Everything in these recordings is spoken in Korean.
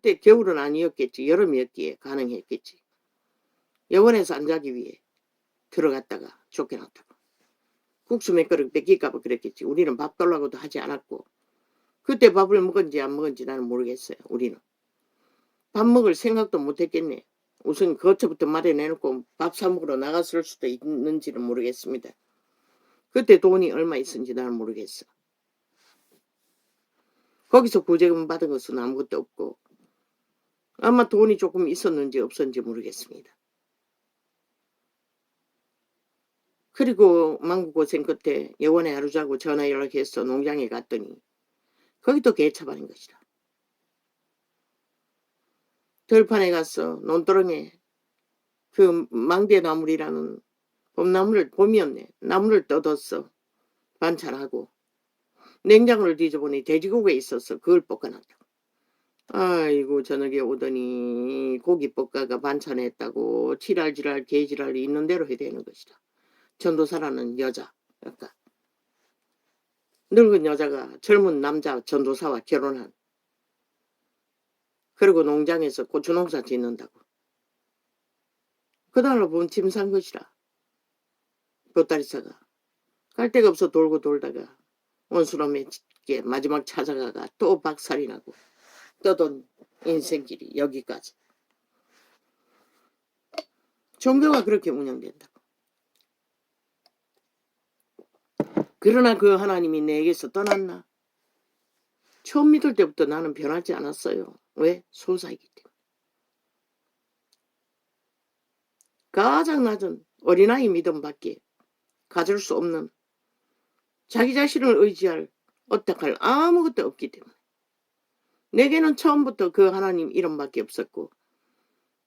그때 겨울은 아니었겠지. 여름이었기에 가능했겠지. 여원에서 안 자기 위해 들어갔다가 쫓겨났다고. 국수 몇 그릇 뺏길까 봐 그랬겠지. 우리는 밥 달라고도 하지 않았고 그때 밥을 먹은지 안 먹은지 나는 모르겠어요. 우리는. 밥 먹을 생각도 못했겠네. 우선 그것부터 마련해놓고 밥 사 먹으러 나갔을 수도 있는지는 모르겠습니다. 그때 돈이 얼마 있었는지 나는 모르겠어. 거기서 구제금 받은 것은 아무것도 없고 아마 돈이 조금 있었는지 없었는지 모르겠습니다. 그리고 망구고생 끝에 여원에 하루 자고 전화 연락해서 농장에 갔더니 거기도 개차반인 것이다. 들판에 가서 논두렁에 그 망대나물이라는 봄나물을 봄이었네. 나물을 뜯었어. 반찬하고 냉장고를 뒤져보니 돼지고기에 있어서 그걸 볶아놨다. 아이고 저녁에 오더니 고기 볶아가 반찬했다고 지랄지랄 개지랄이 있는 대로 해야 되는 것이다. 전도사라는 여자 아까 늙은 여자가 젊은 남자 전도사와 결혼한 그리고 농장에서 고추농사 짓는다고. 그날로 본 짐 산 것이라. 보따리차가 갈 데가 없어 돌고 돌다가 원수놈에게 마지막 찾아가가 또 박살이 나고 떠돈 인생길이 여기까지. 종교가 그렇게 운영된다고. 그러나 그 하나님이 내게서 떠났나? 처음 믿을 때부터 나는 변하지 않았어요. 왜? 소사이기 때문에. 가장 낮은 어린아이 믿음밖에 가질 수 없는 자기 자신을 의지할 어떡할 아무것도 없기 때문에 내게는 처음부터 그 하나님 이름밖에 없었고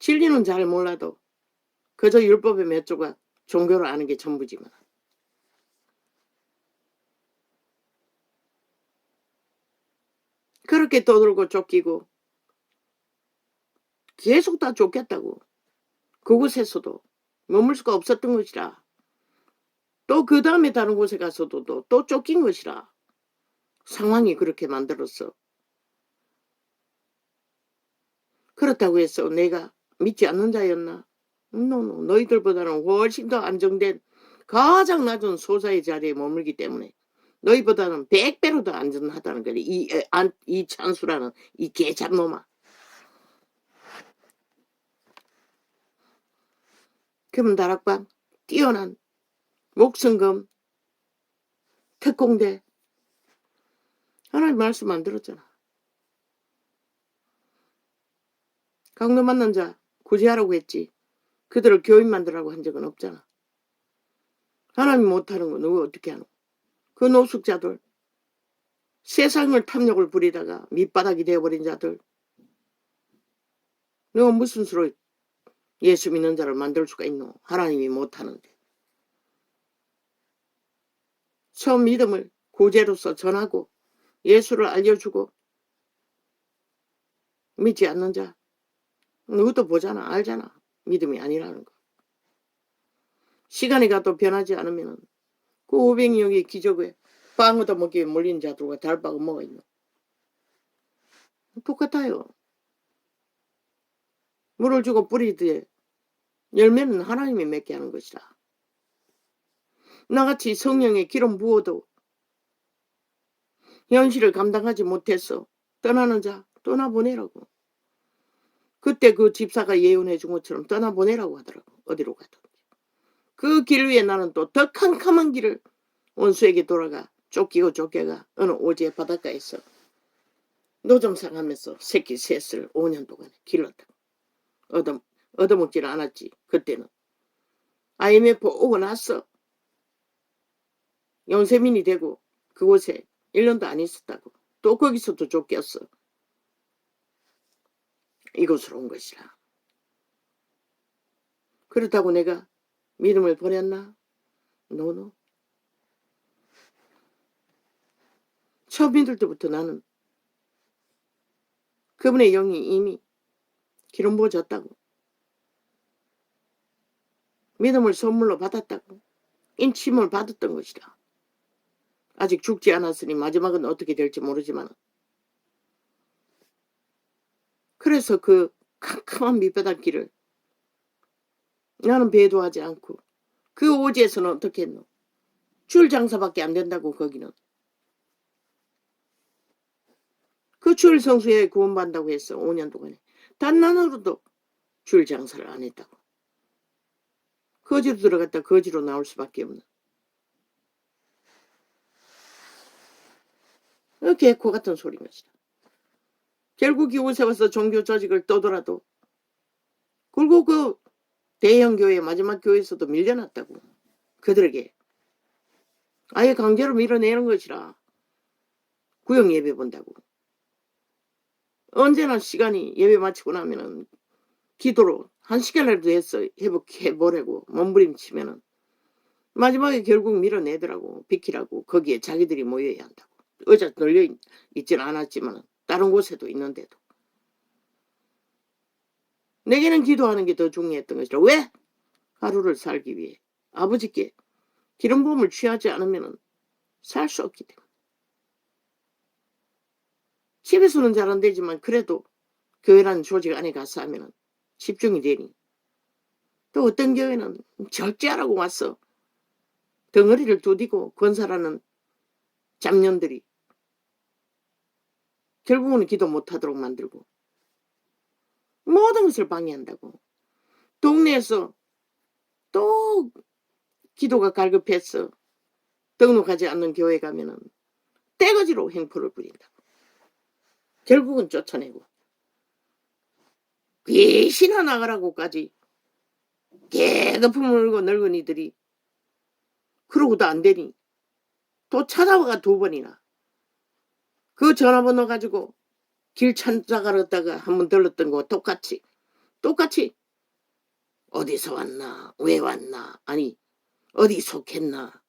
진리는 잘 몰라도 그저 율법의 몇 조각 종교를 아는 게 전부지만 그렇게 떠들고 쫓기고 계속 다 쫓겼다고. 그곳에서도 머물 수가 없었던 것이라. 또 그 다음에 다른 곳에 가서도 또 쫓긴 것이라. 상황이 그렇게 만들었어. 그렇다고 해서 내가 믿지 않는 자였나? 너희들보다는 훨씬 더 안정된 가장 낮은 소사의 자리에 머물기 때문에 너희보다는 100배로 더 안전하다는 거야. 이 찬수라는 이 개잡놈아. 그러면 다락방 뛰어난 목성금 특공대 하나님 말씀 안 들었잖아. 강도 만난 자 구제하라고 했지. 그들을 교인 만들라고 한 적은 없잖아. 하나님 못하는 거 누가 어떻게 하노? 그 노숙자들 세상을 탐욕을 부리다가 밑바닥이 되어버린 자들 너가 무슨 수로 예수 믿는 자를 만들 수가 있노? 하나님이 못하는데. 처음 믿음을 구제로서 전하고 예수를 알려주고 믿지 않는 자 누구도 보잖아. 알잖아. 믿음이 아니라는 거. 시간이 가도 변하지 않으면 그 500명의 기적에 빵 얻어먹기에 몰린 자들과 달바가 뭐가 있노? 똑같아요. 물을 주고 뿌리되 열매는 하나님이 맺게 하는 것이라. 나같이 성령의 기름 부어도 현실을 감당하지 못해서 떠나는 자 떠나보내라고. 그때 그 집사가 예언해 준 것처럼 떠나보내라고 하더라고. 어디로 가든지. 그 길 위에 나는 또 더 캄캄한 길을 원수에게 돌아가 쫓기고 쫓겨가 어느 오지의 바닷가에서 노점상하면서 새끼 셋을 5년 동안 길렀다. 얻어먹지는 않았지. 그때는. IMF 오고 나서 영세민이 되고 그곳에 1년도 안 있었다고. 또 거기서도 쫓겼어. 이곳으로 온 것이라. 그렇다고 내가 믿음을 버렸나? 노노. 처음 믿을 때부터 나는 그분의 영이 이미 기름 부어졌다고. 믿음을 선물로 받았다고. 인침을 받았던 것이라. 아직 죽지 않았으니 마지막은 어떻게 될지 모르지만 그래서 그 캄캄한 밑바닥길을 나는 배도하지 않고 그 오지에서는 어떻게 했노? 줄 장사밖에 안 된다고 거기는. 그 줄 성수에 구원받는다고 했어. 5년 동안에. 단 하나로도 줄 장사를 안 했다고. 거지로 들어갔다 거지로 나올 수밖에 없는. 개코 같은 소리인 것이다. 결국 이곳에 와서 종교 조직을 떠돌아도 그리고 그 대형 교회 마지막 교회에서도 밀려났다고. 그들에게 아예 강제로 밀어내는 것이라. 구역 예배 본다고. 언제나 시간이 예배 마치고 나면은 기도로 1시간이라도 해서 회복해보려고 몸부림치면은 마지막에 결국 밀어내더라고. 비키라고. 거기에 자기들이 모여야 한다고. 의자 널려 있지는 않았지만 다른 곳에도 있는데도. 내게는 기도하는 게 더 중요했던 것이라. 왜? 하루를 살기 위해. 아버지께 기름 부음을 취하지 않으면 살 수 없기 때문에. 집에서는 잘 안 되지만 그래도 교회라는 조직 안에 가서 하면 집중이 되니. 또 어떤 교회는 절제하라고 왔어. 덩어리를 두디고 권사라는 잡년들이 결국은 기도 못하도록 만들고 모든 것을 방해한다고. 동네에서 또 기도가 갈급해서 등록하지 않는 교회 가면은 떼거지로 행포를 부린다고. 결국은 쫓아내고 귀신아 나가라고까지 개거품을 물고 늙은이들이 그러고도 안 되니 또 찾아와가 2번이나 그 전화번호 가지고 길 찾아가다가 한번 들렀던 거 똑같이 어디서 왔나 왜 왔나 아니 어디 속했나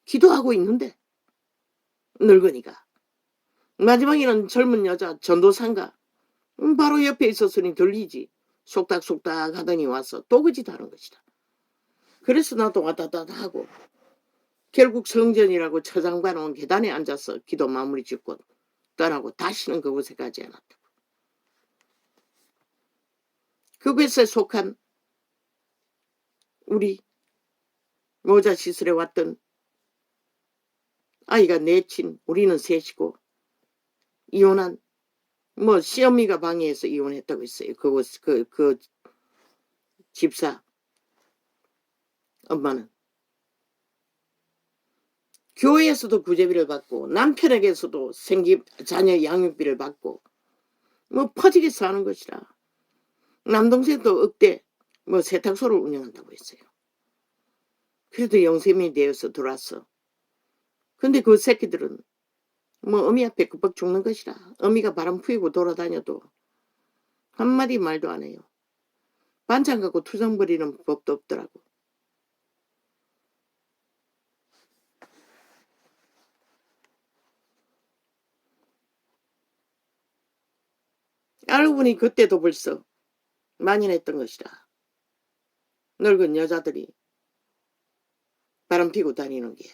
기도하고 있는데 늙은이가 마지막에는 젊은 여자 전도사인가 바로 옆에 있었으니 들리지. 속닥속닥 하더니 와서 또 그 짓 하는 것이다. 그래서 나도 와다다다 하고 결국 성전이라고 처장반 온 계단에 앉아서 기도 마무리 짓고 떠나고 다시는 그곳에 가지 않았다고. 그곳에 속한 우리 모자 시설에 왔던 아이가 넷친 우리는 셋이고 이혼한 시어미가 방해해서 이혼했다고 했어요. 그 집사 엄마는 교회에서도 구제비를 받고 남편에게서도 자녀 양육비를 받고 퍼지게 사는 것이라. 남동생도 억대 세탁소를 운영한다고 했어요. 그래도 영세민이 되어서 들어왔어. 근데 그 새끼들은 어미 앞에 급박 죽는 것이라. 어미가 바람 피우고 돌아다녀도 한마디 말도 안 해요. 반찬 갖고 투정 부리는 법도 없더라고. 알고 보니 그때도 벌써 만연했던 것이라. 늙은 여자들이 바람 피고 다니는 게.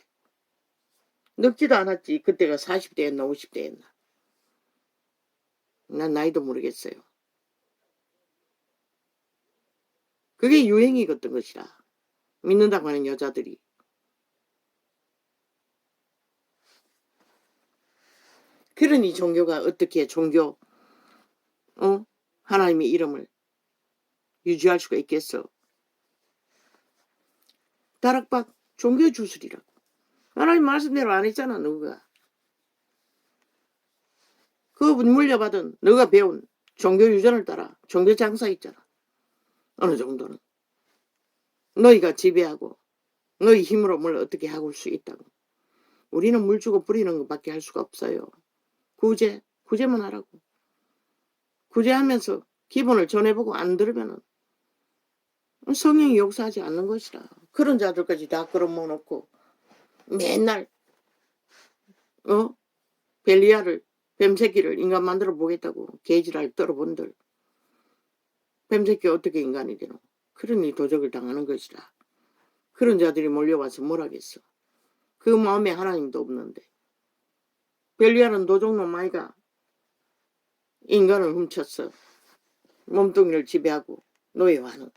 늙지도 않았지. 그때가 40대였나 50대였나. 난 나이도 모르겠어요. 그게 유행이었던 것이라. 믿는다고 하는 여자들이. 그러니 종교가 어떻게 하나님의 이름을 유지할 수가 있겠어. 다락방 종교 주술이라고. 하나님 말씀대로 안 했잖아. 누가. 그 물려받은 너가 배운 종교 유전을 따라 종교 장사 있잖아. 어느 정도는. 너희가 지배하고 너희 힘으로 뭘 어떻게 하고 수 있다고. 우리는 물 주고 뿌리는 것밖에 할 수가 없어요. 구제만 하라고. 구제하면서 기본을 전해보고 안 들으면은 성령이 역사하지 않는 것이라. 그런 자들까지 다 끌어모아놓고 맨날 벨리아를 뱀새끼를 인간 만들어 보겠다고 개지랄 떨어본들. 뱀새끼 어떻게 인간이 되노. 그러니 도적을 당하는 것이라. 그런 자들이 몰려와서 뭘 하겠어. 그 마음에 하나님도 없는데. 벨리아는 도적놈 아이가 인간을 훔쳤어. 몸뚱이를 지배하고 노예화하는.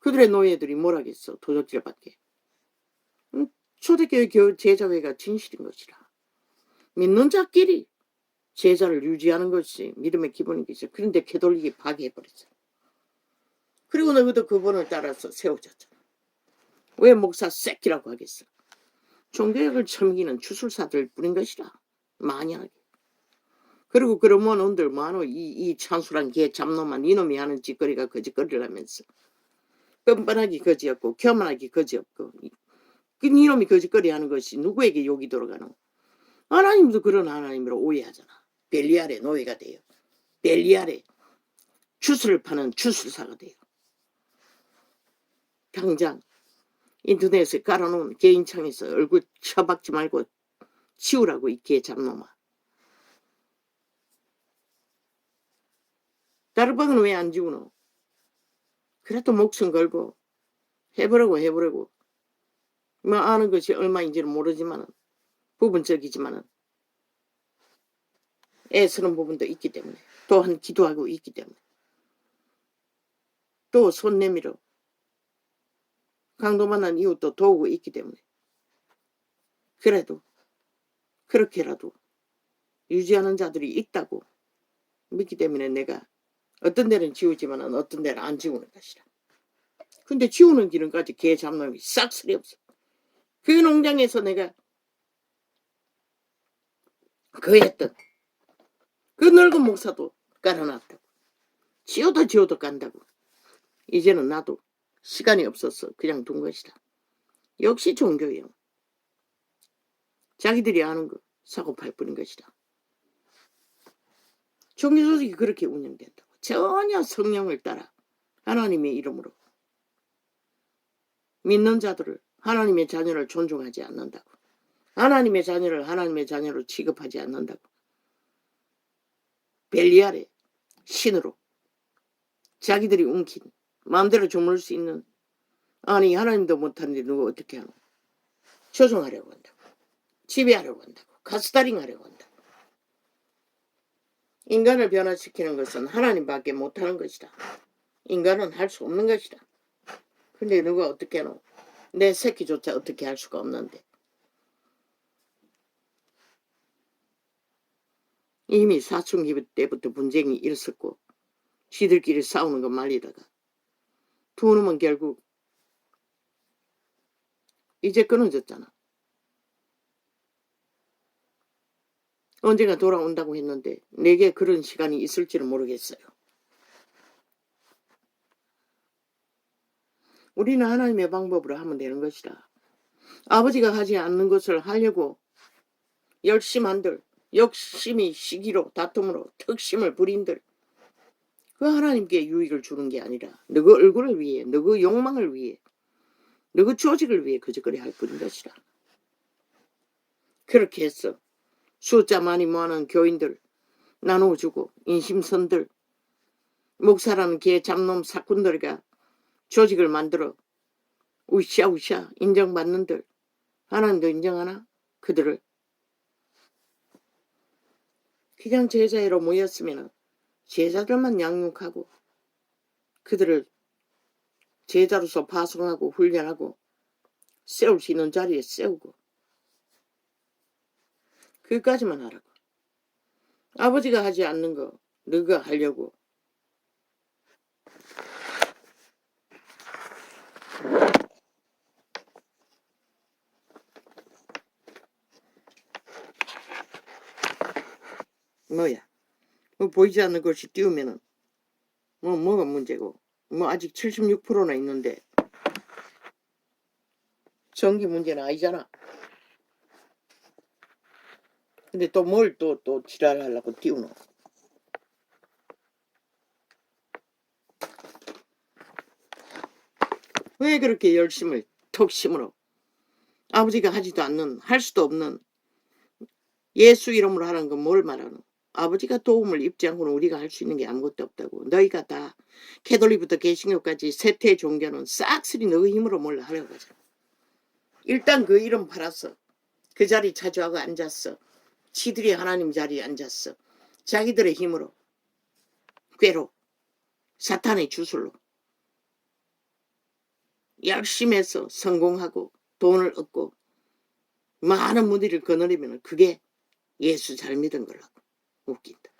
그들의 노예들이 뭘 하겠어. 도적질밖에. 초대교회 제자회가 진실인 것이라. 믿는 자끼리 제자를 유지하는 것이 믿음의 기본이겠죠. 그런데 개돌리기 파괴해버렸어. 그리고 너희도 그분을 따라서 세워졌잖아. 왜 목사 새끼라고 하겠어. 종교역을 처먹이는 주술사들 뿐인 것이라. 만연하게. 그리고 그러면 온들 많어. 이 찬수란 개 잡놈만 이놈이 하는 짓거리가 거짓거리를 하면서 뻔뻔하기 거지없고 교만하기 거지없고 그 이놈이 거짓거리 하는 것이 누구에게 욕이 들어가노. 하나님도 그런 하나님으로 오해하잖아. 벨리알의 노예가 돼요. 벨리알의 주술을 파는 주술사가 돼요. 당장 인터넷에 깔아놓은 개인창에서 얼굴 쳐박지 말고 치우라고 이 개 잡놈아. 다르방은 왜 안 지우노? 그래도 목숨 걸고 해보려고 뭐 아는 것이 얼마인지는 모르지만은 부분적이지만은 애쓰는 부분도 있기 때문에 또한 기도하고 있기 때문에 또 손 내밀어 강도 만난 이웃도 도우고 있기 때문에 그래도 그렇게라도 유지하는 자들이 있다고 믿기 때문에 내가 어떤 데는 지우지만은 어떤 데는 안 지우는 것이라. 근데 지우는 기름까지 개 잡놈이 싹쓸이 없어. 그 농장에서 내가 그 했던 그 늙은 목사도 깔아놨다고. 지워도 간다고. 이제는 나도 시간이 없어서 그냥 둔 것이다. 역시 종교예요. 자기들이 아는 거 사고팔 뿐인 것이다. 종교조직이 그렇게 운영된다고. 전혀 성령을 따라 하나님의 이름으로 믿는 자들을 하나님의 자녀를 존중하지 않는다고. 하나님의 자녀를 하나님의 자녀로 취급하지 않는다고. 벨리알의 신으로 자기들이 움킨 마음대로 주물 수 있는 아니 하나님도 못하는데 누가 어떻게 하노. 조종하려고 한다고. 지배하려고 한다고. 가스다링 하려고 한다고. 인간을 변화시키는 것은 하나님밖에 못하는 것이다. 인간은 할 수 없는 것이다. 근데 누가 어떻게 하노. 내 새끼조차 어떻게 할 수가 없는데. 이미 사춘기 때부터 분쟁이 일었고 지들끼리 싸우는 거 말리다가 두 놈은 결국 이제 끊어졌잖아. 언젠가 돌아온다고 했는데 내게 그런 시간이 있을지는 모르겠어요. 우리는 하나님의 방법으로 하면 되는 것이다. 아버지가 하지 않는 것을 하려고 열심한들, 욕심이 시기로 다툼으로 특심을 부린들 그 하나님께 유익을 주는 게 아니라 너그 얼굴을 위해, 너그 욕망을 위해, 너그 조직을 위해 거짓거리 할 뿐인 것이라. 그렇게 해서 숫자 많이 모아놓은 교인들 나눠주고 인심선들 목사라는 개 잡놈 사꾼들과 조직을 만들어 우샤 인정받는들 하나님도 인정하나? 그들을 그냥 제자애로 모였으면 제자들만 양육하고 그들을 제자로서 파송하고 훈련하고 세울 수 있는 자리에 세우고 그까지만 하라고. 아버지가 하지 않는 거 너가 하려고. 뭐야. 뭐 보이지 않는 것이 띄우면은 뭐가 문제고. 뭐 아직 76%나 있는데 전기 문제는 아니잖아. 근데 또 뭘 또 지랄하려고 띄우노. 왜 그렇게 열심을 턱 심으러. 아버지가 하지도 않는 할 수도 없는 예수 이름으로 하는 건 뭘 말하노. 아버지가 도움을 입지 않고는 우리가 할 수 있는 게 아무것도 없다고. 너희가 다 캐톨릭부터 개신교까지 세태 종교는 싹쓸이 너희 힘으로 몰라 하려고 하잖아. 일단 그 이름 팔았어. 그 자리 차지하고 앉았어. 지들이 하나님 자리에 앉았어. 자기들의 힘으로 꾀로 사탄의 주술로 열심히 해서 성공하고 돈을 얻고 많은 무리를 거느리면 그게 예수 잘 믿은 거라고. 웃긴다.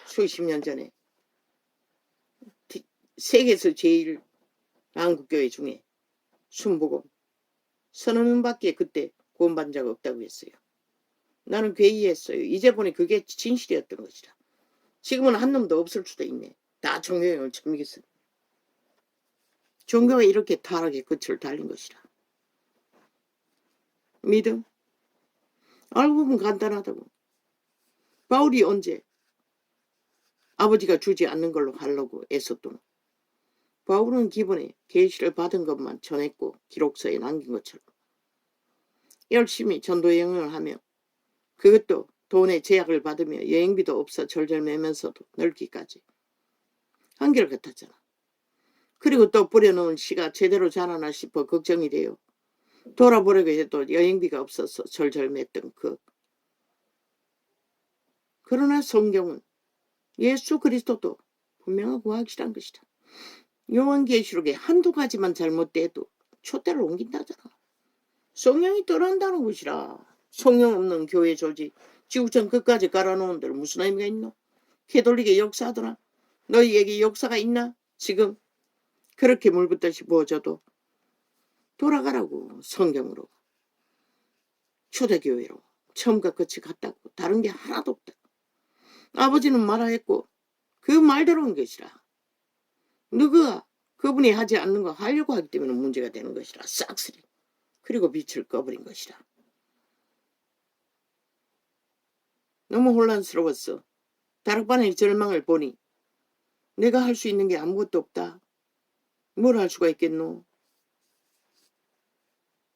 수십 년 전에 세계에서 제일 한국교회 중에 순복음 서너 명밖에 그때 구원받은 자가 없다고 했어요. 나는 괴이했어요. 이제 보니 그게 진실이었던 것이라. 지금은 한 놈도 없을 수도 있네. 다 종교형을 처먹였어. 종교가 이렇게 타락의 끝을 달린 것이라. 믿음? 알고 보면 간단하다고. 바울이 언제 아버지가 주지 않는 걸로 하려고 애썼더노. 바울은 기본에 계시를 받은 것만 전했고 기록서에 남긴 것처럼 열심히 전도 여행을 하며 그것도 돈의 제약을 받으며 여행비도 없어 절절매면서도 넓기까지 한결같았잖아. 그리고 또 뿌려놓은 씨가 제대로 자라나 싶어 걱정이 돼요. 돌아보려고 해도 여행비가 없어서 절절맸던 그러나 성경은 예수 그리스도도 분명하고 확실한 것이다. 요한계시록에 한두 가지만 잘못돼도 촛대를 옮긴다잖아. 성령이 떠난다는 것이라. 성령 없는 교회 조직 지구촌 끝까지 깔아놓은 데는 무슨 의미가 있노? 캐톨릭의 역사하더라. 너희에게 역사가 있나? 지금 그렇게 물붓듯이 부어져도 돌아가라고. 성경으로 초대교회로 처음과 끝이 같다고. 다른 게 하나도 없다. 아버지는 말하였고 그 말대로 한 것이라. 누가 그분이 하지 않는 거 하려고 하기 때문에 문제가 되는 것이라. 싹쓸이. 그리고 빛을 꺼버린 것이라. 너무 혼란스러웠어. 다락방의 절망을 보니 내가 할 수 있는 게 아무것도 없다. 뭘 할 수가 있겠노?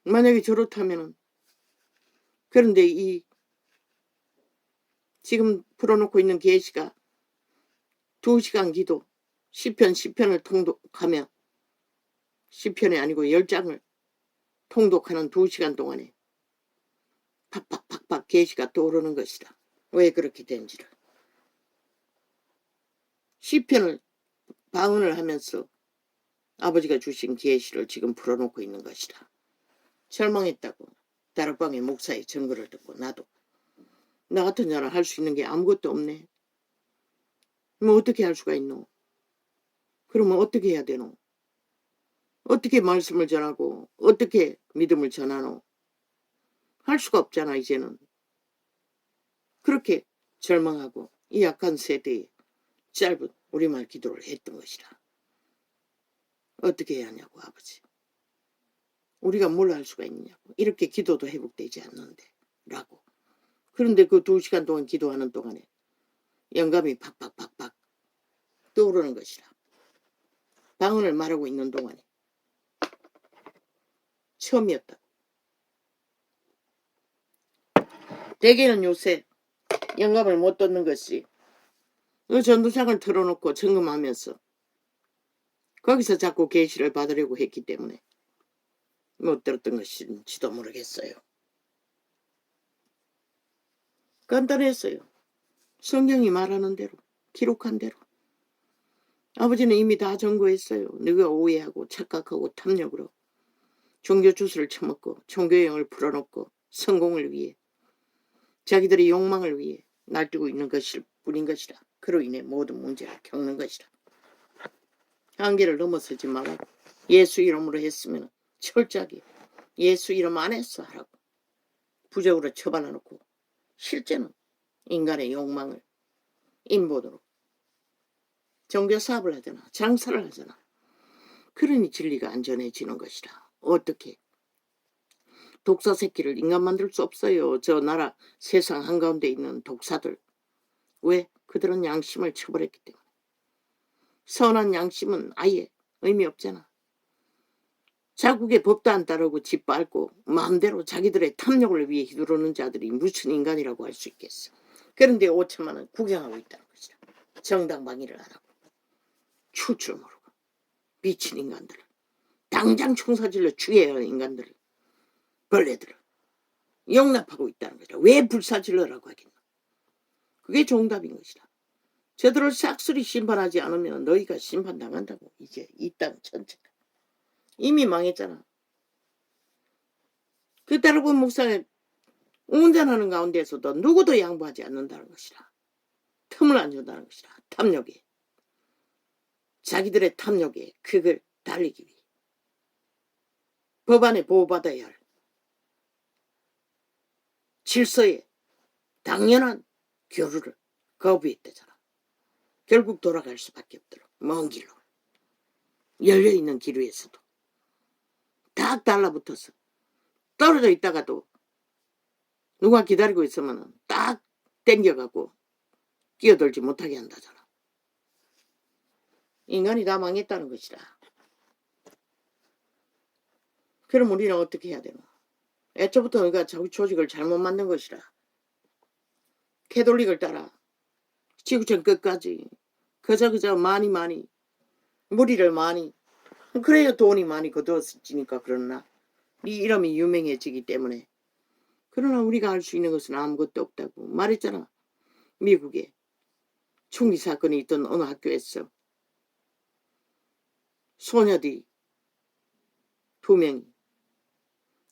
만약에 저렇다면은 그런데 이 지금 풀어놓고 있는 계시가 2시간 기도 시편을 통독하며 시편이 아니고 10장을 통독하는 2시간 동안에 팍팍팍팍 계시가 떠오르는 것이다. 왜 그렇게 된지를. 시편을 방언을 하면서 아버지가 주신 계시를 지금 풀어놓고 있는 것이다. 절망했다고. 다락방의 목사의 증거를 듣고 나도 나 같은 자는 할 수 있는 게 아무것도 없네. 뭐 어떻게 할 수가 있노? 그러면 어떻게 해야 되노? 어떻게 말씀을 전하고 어떻게 믿음을 전하노? 할 수가 없잖아 이제는. 그렇게 절망하고 이 약한 세대에 짧은 우리말 기도를 했던 것이라. 어떻게 해야 하냐고 아버지. 우리가 뭘 할 수가 있냐고. 이렇게 기도도 회복되지 않는데 라고. 그런데 그 2시간 동안 기도하는 동안에 영감이 팍팍팍팍 떠오르는 것이라. 방언을 말하고 있는 동안에 처음이었다. 대개는 요새 영감을 못 듣는 것이 그 전도장을 틀어놓고 점검하면서 거기서 자꾸 계시를 받으려고 했기 때문에 못 들었던 것인지도 모르겠어요. 간단했어요. 성경이 말하는 대로 기록한 대로. 아버지는 이미 다 전거했어요. 너가 오해하고 착각하고 탐욕으로 종교 주술을 처먹고 종교형을 풀어놓고 성공을 위해 자기들의 욕망을 위해 날뛰고 있는 것일 뿐인 것이라. 그로 인해 모든 문제를 겪는 것이라. 한계를 넘어서지 말라고. 예수 이름으로 했으면 철저하게 예수 이름 안 했어 하라고. 부적으로 처벌해놓고 실제는 인간의 욕망을 인본으로 종교 사업을 하잖아. 장사를 하잖아. 그러니 진리가 안전해지는 것이라. 어떻게? 독사 새끼를 인간 만들 수 없어요. 저 나라 세상 한가운데 있는 독사들. 왜? 그들은 양심을 처벌했기 때문에. 선한 양심은 아예 의미 없잖아. 자국의 법도 안 따르고 짓밟고 마음대로 자기들의 탐욕을 위해 휘두르는 자들이 무슨 인간이라고 할 수 있겠어. 그런데 5천만 원 구경하고 있다는 것이다. 정당방위를 안 하고 추출 모르고 미친 인간들을 당장 총사질러 죽여야 하는 인간들을 벌레들을 용납하고 있다는 것이다. 왜 불사질러라고 하겠나. 그게 정답인 것이다. 저들을 싹쓸이 심판하지 않으면 너희가 심판당한다고. 이제 이 땅 전체가. 이미 망했잖아. 그 따르본 목사의 운전하는 가운데서도 누구도 양보하지 않는다는 것이라. 틈을 안 준다는 것이라. 탐욕에. 자기들의 탐욕에 그걸 달리기 위해. 법안에 보호받아야 할 질서에 당연한 교류를 거부했대잖아. 결국 돌아갈 수밖에 없더라. 먼 길로. 열려있는 길 위에서도 딱 달라붙어서 떨어져 있다가도 누가 기다리고 있으면 딱 땡겨가고 끼어들지 못하게 한다잖아. 인간이 다 망했다는 것이다. 그럼 우리는 어떻게 해야 되나? 애초부터 우리가 자기 조직을 잘못 만든 것이라. 캐톨릭을 따라 지구촌 끝까지 그저 많이 무리를 많이 그래야 돈이 많이 거두어지니까 그러나 네 이름이 유명해지기 때문에. 그러나 우리가 할 수 있는 것은 아무것도 없다고 말했잖아. 미국에 총기 사건이 있던 어느 학교에서 소녀들이 2명이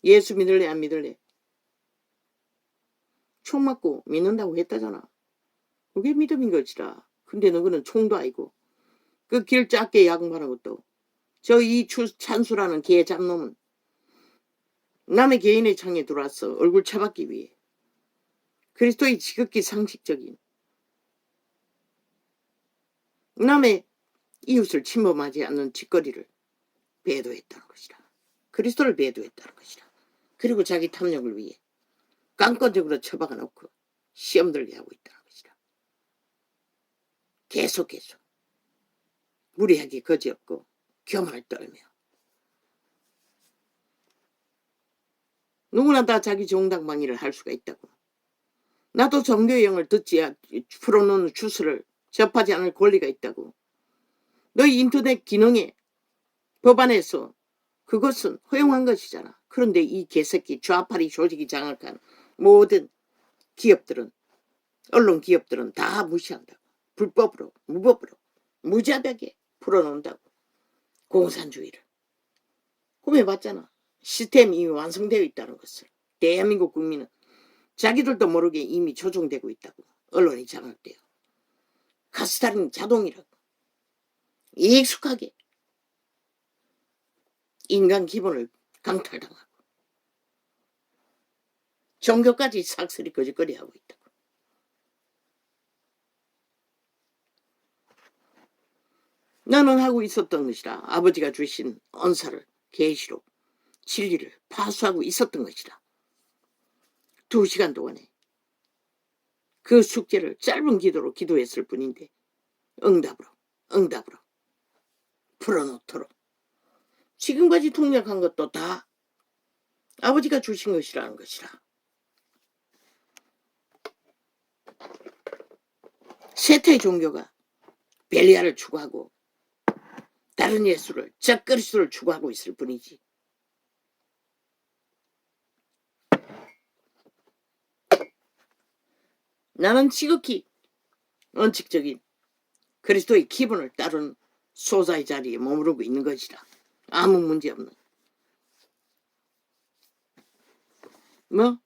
예수 믿을래 안 믿을래 총 맞고 믿는다고 했다잖아. 그게 믿음인 것이라. 근데 너는 총도 아니고 그 길 작게 야근하는 것도 저 이찬수라는 개 잡놈은 남의 개인의 창에 들어와서 얼굴 쳐박기 위해 그리스도의 지극히 상식적인 남의 이웃을 침범하지 않는 짓거리를 배도했다는 것이라. 그리스도를 배도했다는 것이라. 그리고 자기 탐욕을 위해 깡권적으로 처박아 놓고 시험 들게 하고 있다는 것이라. 계속 무리하게 거지없고 교만을 떨며 누구나 다 자기 정당방위를 할 수가 있다고. 나도 종교의 영을 듣지 풀어놓는 주스를 접하지 않을 권리가 있다고. 너희 인터넷 기능에 법안에서 그것은 허용한 것이잖아. 그런데 이 개새끼 좌파리 조직이 장악한 모든 기업들은 언론 기업들은 다 무시한다고. 불법으로 무법으로 무자백에 풀어놓는다고. 공산주의를. 구매봤잖아. 시스템이 이미 완성되어 있다는 것을. 대한민국 국민은 자기들도 모르게 이미 조종되고 있다고. 언론이 장악되어. 카스타린 자동이라고. 익숙하게 인간 기본을 강탈당하고 종교까지 싹쓸이 거짓거리하고 있다고. 나는 하고 있었던 것이라. 아버지가 주신 언사를 계시로 진리를 파수하고 있었던 것이라. 2시간 동안에 그 숙제를 짧은 기도로 기도했을 뿐인데 응답으로 풀어놓도록 지금까지 통역한 것도 다 아버지가 주신 것이라는 것이라. 세타의 종교가 벨리아를 추구하고 다른 예수를 적그리스도를 추구하고 있을 뿐이지. 나는 지극히 원칙적인 그리스도의 기본을 따르는 소자의 자리에 머무르고 있는 것이라. 아무 문제 없는.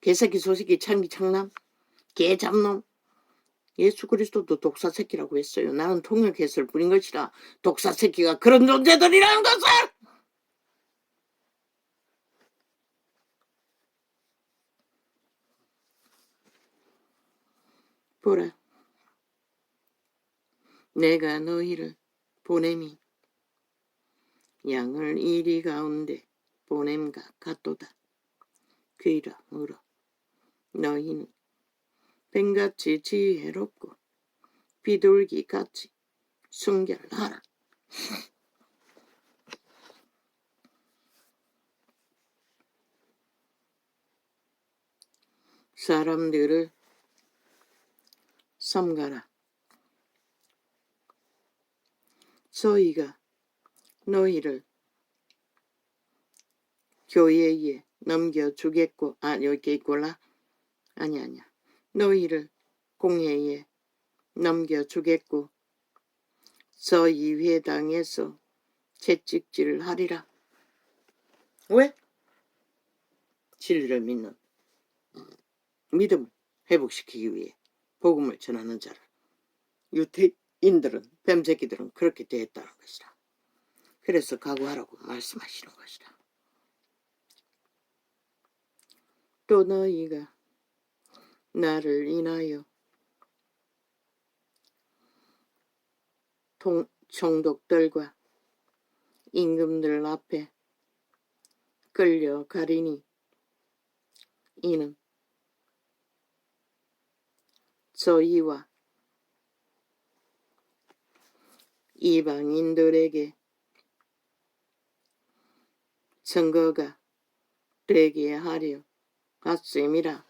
개새끼 소새끼 참기 창남 개 잡놈. 예수 그리스도도 독사새끼라고 했어요. 나는 통역했을 뿐인 것이라. 독사새끼가 그런 존재들이라는 것을 보라. 내가 너희를 보냄이 양을 이리 가운데 보냄과 같도다. 그러므로 너희는 뱀같이 지혜롭고 비둘기같이 순결하라. 사람들을 삼가라. 저희가 너희를 교회에 넘겨주겠고 여기 있구나. 아니야. 너희를 공회에 넘겨주겠고 이 회당에서 채찍질을 하리라. 왜? 진리를 믿는 믿음을 회복시키기 위해 복음을 전하는 자를 유태인들은 뱀새끼들은 그렇게 대했다는 것이다. 그래서 각오하라고 말씀하시는 것이다. 또 너희가 나를 인하여 총독들과 임금들 앞에 끌려가리니 이는 저희와 이방인들에게 증거가 되게 하려 갔음이라.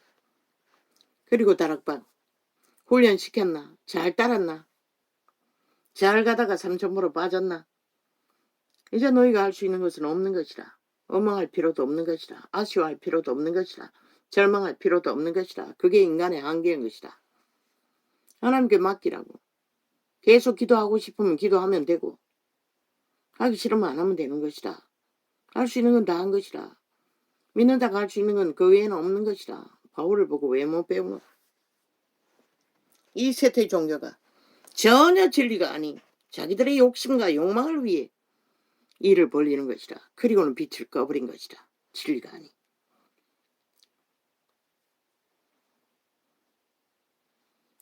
그리고 다락방 훈련시켰나? 잘 따랐나? 잘 가다가 삼천포로 빠졌나? 이제 너희가 할 수 있는 것은 없는 것이라. 원망할 필요도 없는 것이라. 아쉬워할 필요도 없는 것이라. 절망할 필요도 없는 것이라. 그게 인간의 한계인 것이다. 하나님께 맡기라고. 계속 기도하고 싶으면 기도하면 되고 하기 싫으면 안 하면 되는 것이다. 할 수 있는 건 다 한 것이다. 믿는 자가 할 수 있는 건 그 외에는 없는 것이다. 바울을 보고 왜 못 배우노? 이 세대 종교가 전혀 진리가 아닌 자기들의 욕심과 욕망을 위해 일을 벌리는 것이다. 그리고는 빛을 꺼버린 것이다. 진리가 아닌.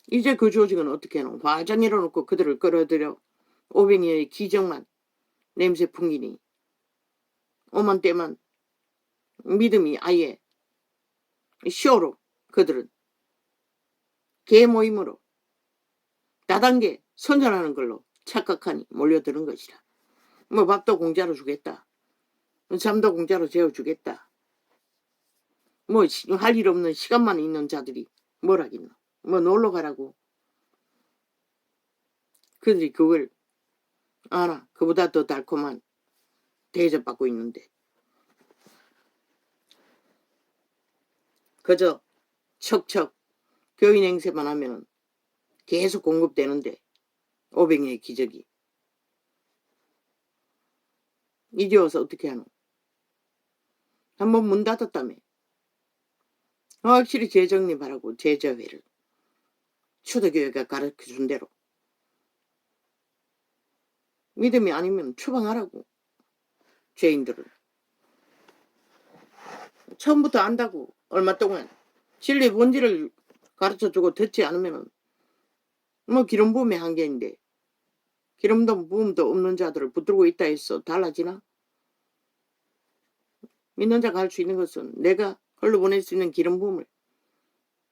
이제 그 조직은 어떻게 하노? 화장 일어놓고 그들을 끌어들여 오병이어의 기적만 냄새 풍기니 오만 때만 믿음이 아예 쇼로 그들은 개모임으로 다단계 선전하는 걸로 착각하니 몰려드는 것이다. 뭐 밥도 공짜로 주겠다. 잠도 공짜로 재워주겠다. 뭐 할 일 없는 시간만 있는 자들이 뭘 하겠노. 뭐 놀러 가라고. 그들이 그걸 알아. 그보다 더 달콤한 대접받고 있는데. 그저 척척 교인 행세만 하면은 계속 공급되는데 오병이의 기적이. 이제 와서 어떻게 하노? 한번 문 닫았다며. 확실히 재정립하라고. 제자회를. 초대교회가 가르쳐준 대로. 믿음이 아니면 추방하라고. 죄인들은. 처음부터 안다고. 얼마 동안. 진리의 본질을 가르쳐주고 듣지 않으면 뭐 기름 부음의 한계인데 기름도 부음도 없는 자들을 붙들고 있다 해서 달라지나? 믿는 자가 할 수 있는 것은 내가 흘러보낼 수 있는 기름 부음을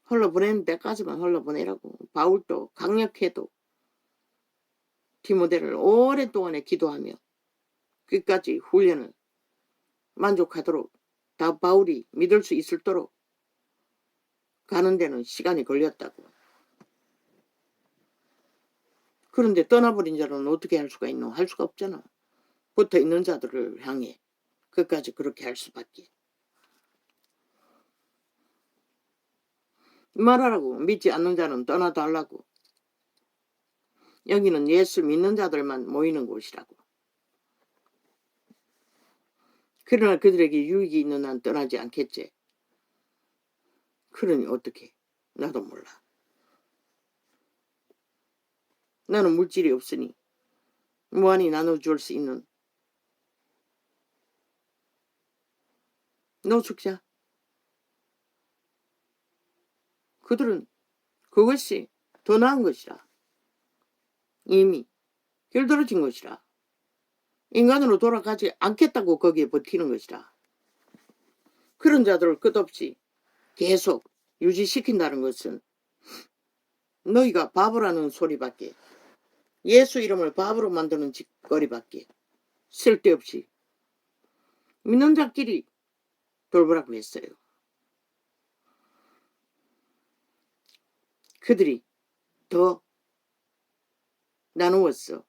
흘러보내는 데까지만 흘러보내라고. 바울도 강력해도 디모데를 오랫동안에 기도하며 끝까지 훈련을 만족하도록 다 바울이 믿을 수 있도록 가는 데는 시간이 걸렸다고. 그런데 떠나버린 자는 어떻게 할 수가 있노? 할 수가 없잖아. 붙어있는 자들을 향해 끝까지 그렇게 할 수밖에. 말하라고. 믿지 않는 자는 떠나달라고. 여기는 예수 믿는 자들만 모이는 곳이라고. 그러나 그들에게 유익이 있는 한 떠나지 않겠지. 그러니 어떻게? 나도 몰라. 나는 물질이 없으니 무한히 나눠줄 수 있는 노숙자. 그들은 그것이 더 나은 것이라. 이미 길들어진 것이라. 인간으로 돌아가지 않겠다고 거기에 버티는 것이라. 그런 자들을 끝없이 계속 유지시킨다는 것은 너희가 바보라는 소리밖에, 예수 이름을 바보로 만드는 짓거리밖에 쓸데없이 믿는 자끼리 돌보라고 했어요. 그들이 더 나누었어.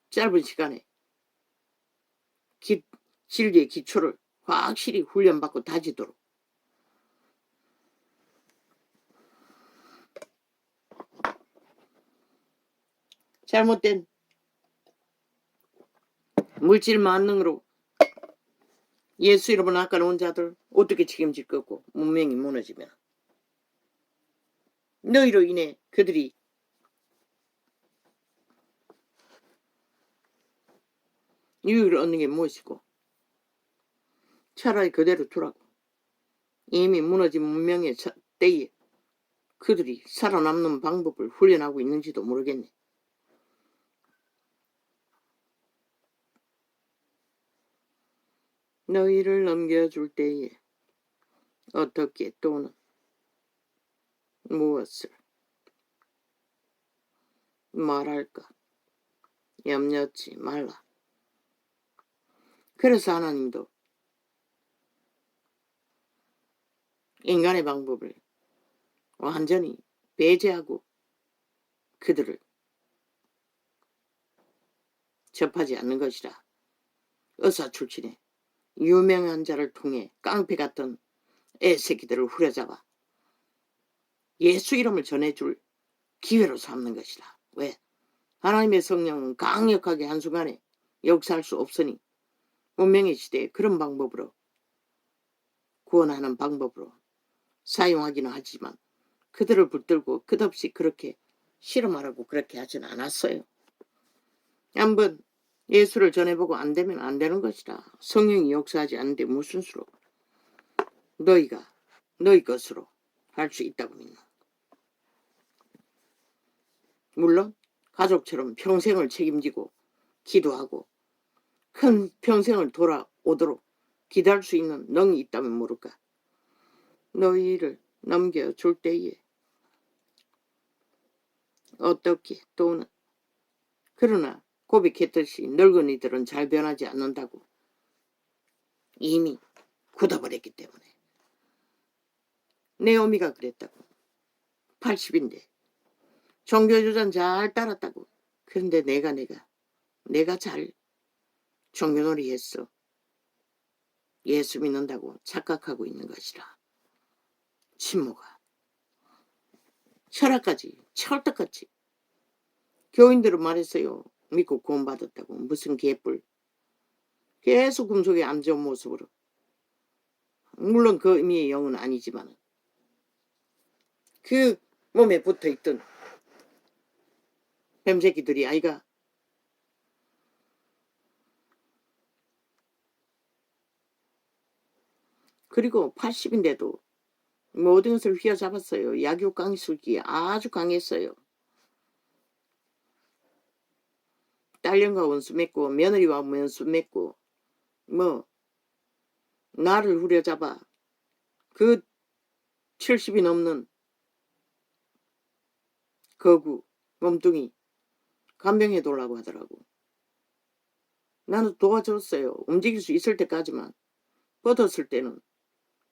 짧은 시간에 진리의 기초를 확실히 훈련받고 다지도록. 잘못된 물질 만능으로 예수 이름을 낚아놓은 자들 어떻게 책임질 거고 문명이 무너지면 너희로 인해 그들이 유익을 얻는 게 무엇이고 차라리 그대로 두라고. 이미 무너진 문명의 때에 그들이 살아남는 방법을 훈련하고 있는지도 모르겠네. 너희를 넘겨줄 때에 어떻게 또는 무엇을 말할까 염려치 말라. 그래서 하나님도 인간의 방법을 완전히 배제하고 그들을 접하지 않는 것이라. 의사 출신의 유명한 자를 통해 깡패 같은 애새끼들을 후려잡아 예수 이름을 전해줄 기회로 삼는 것이라. 왜? 하나님의 성령은 강력하게 한순간에 역사할 수 없으니 문명의 시대에 그런 방법으로 구원하는 방법으로 사용하기는 하지만 그들을 붙들고 끝없이 그렇게 실험하라고 그렇게 하진 않았어요. 한번 예수를 전해보고 안 되면 안 되는 것이라. 성령이 역사하지 않는데 무슨 수로 너희가 너희 것으로 할 수 있다고 믿나. 물론 가족처럼 평생을 책임지고 기도하고 큰 평생을 돌아오도록 기도할 수 있는 능이 있다면 모를까. 너희를 넘겨줄 때에 어떻게 또는 그러나 고백했듯이 늙은이들은 잘 변하지 않는다고. 이미 굳어버렸기 때문에. 네오미가 그랬다고. 80인데 종교주장 잘 따랐다고. 그런데 내가 잘 종교놀이 했어. 예수 믿는다고 착각하고 있는 것이라. 친모가 철학까지 철떡같이 교인들은 말했어요. 믿고 구원받았다고. 무슨 개뿔. 계속 금속에 앉아온 모습으로. 물론 그 의미의 영은 아니지만 그 몸에 붙어있던 뱀새끼들이 아이가 그리고 80인데도 모든 것을 휘어잡았어요. 약육 강술기에 아주 강했어요. 딸년과 원수 맺고 며느리와 원수 맺고 나를 후려잡아 그 70이 넘는 거구 몸뚱이 간병해달라고 하더라고. 나는 도와줬어요. 움직일 수 있을 때까지만. 뻗었을 때는